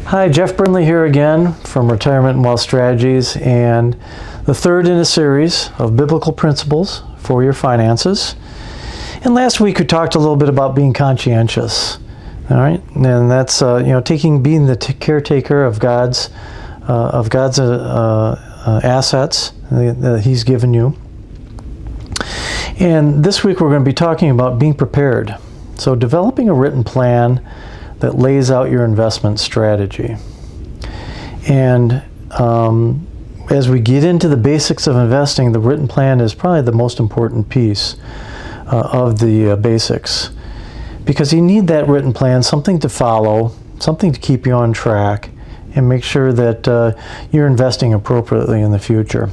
Hi, Jeff Brindley here again from Retirement and Wealth Strategies, and the third in a series of biblical principles for your finances. And last week we talked a little bit about being conscientious, all right? And that's being the caretaker of God's assets that He's given you. And this week we're going to be talking about being prepared. So developing a written plan that lays out your investment strategy. And as we get into the basics of investing, the written plan is probably the most important piece of the basics, because you need that written plan, something to follow, something to keep you on track, and make sure that you're investing appropriately in the future.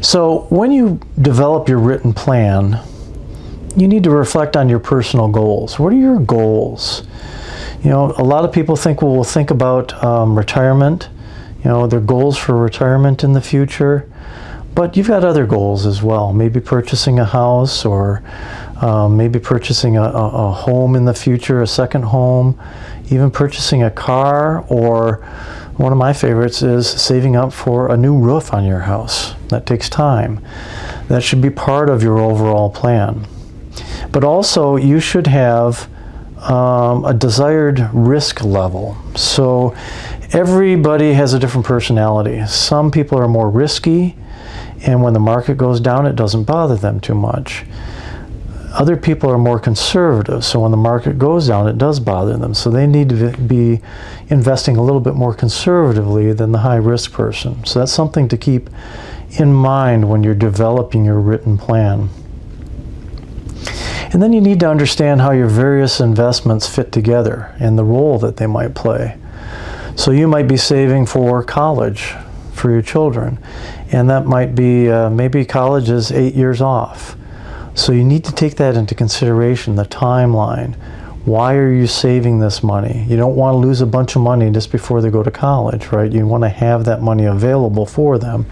So when you develop your written plan, you need to reflect on your personal goals. What are your goals? You know, a lot of people will think about retirement, their goals for retirement in the future, but you've got other goals as well. Maybe purchasing a house, or maybe purchasing a home in the future, a second home, even purchasing a car, or one of my favorites is saving up for a new roof on your house. That takes time. That should be part of your overall plan. But also, you should have a desired risk level. So everybody has a different personality. Some people are more risky, and when the market goes down, it doesn't bother them too much. Other people are more conservative, so when the market goes down, it does bother them. So they need to be investing a little bit more conservatively than the high-risk person. So that's something to keep in mind when you're developing your written plan. And then you need to understand how your various investments fit together and the role that they might play. So you might be saving for college for your children, and that might be maybe college is 8 years off. So you need to take that into consideration, the timeline. Why are you saving this money? You don't want to lose a bunch of money just before they go to college, right? You want to have that money available for them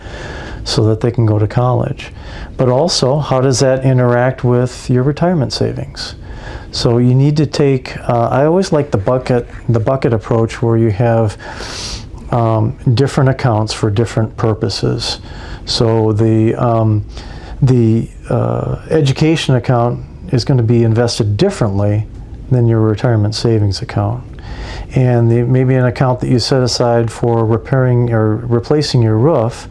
so that they can go to college. But also, how does that interact with your retirement savings? So you need to take, I always like the bucket approach, where you have different accounts for different purposes. So the education account is going to be invested differently than your retirement savings account. And maybe an account that you set aside for repairing or replacing your roof,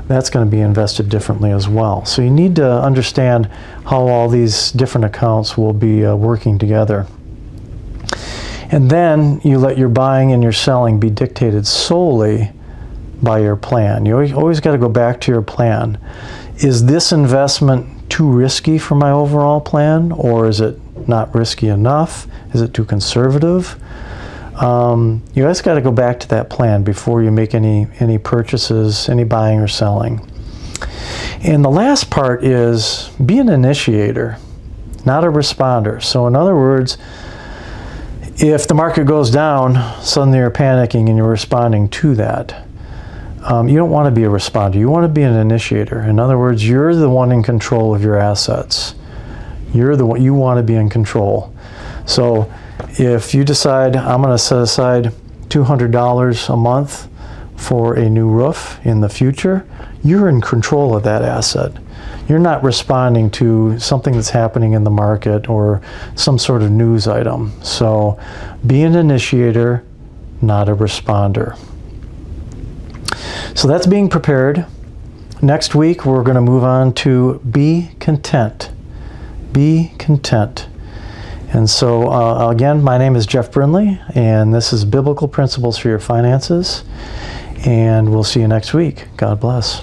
that's going to be invested differently as well. So you need to understand how all these different accounts will be working together. And then you let your buying and your selling be dictated solely by your plan. You always got to go back to your plan. Is this investment too risky for my overall plan, or is it not risky enough? Is it too conservative? You guys got to go back to that plan before you make any purchases, any buying or selling. And the last part is be an initiator, not a responder. So in other words, if the market goes down, suddenly you're panicking and you're responding to that. You don't want to be a responder. You want to be an initiator. In other words, you're the one in control of your assets. You're the one, you want to be in control. So if you decide, I'm going to set aside $200 a month for a new roof in the future, you're in control of that asset. You're not responding to something that's happening in the market or some sort of news item. So be an initiator, not a responder. So that's being prepared. Next week, we're going to move on to be content. Be content. And so, again, my name is Jeff Brindley, and this is Biblical Principles for Your Finances. And we'll see you next week. God bless.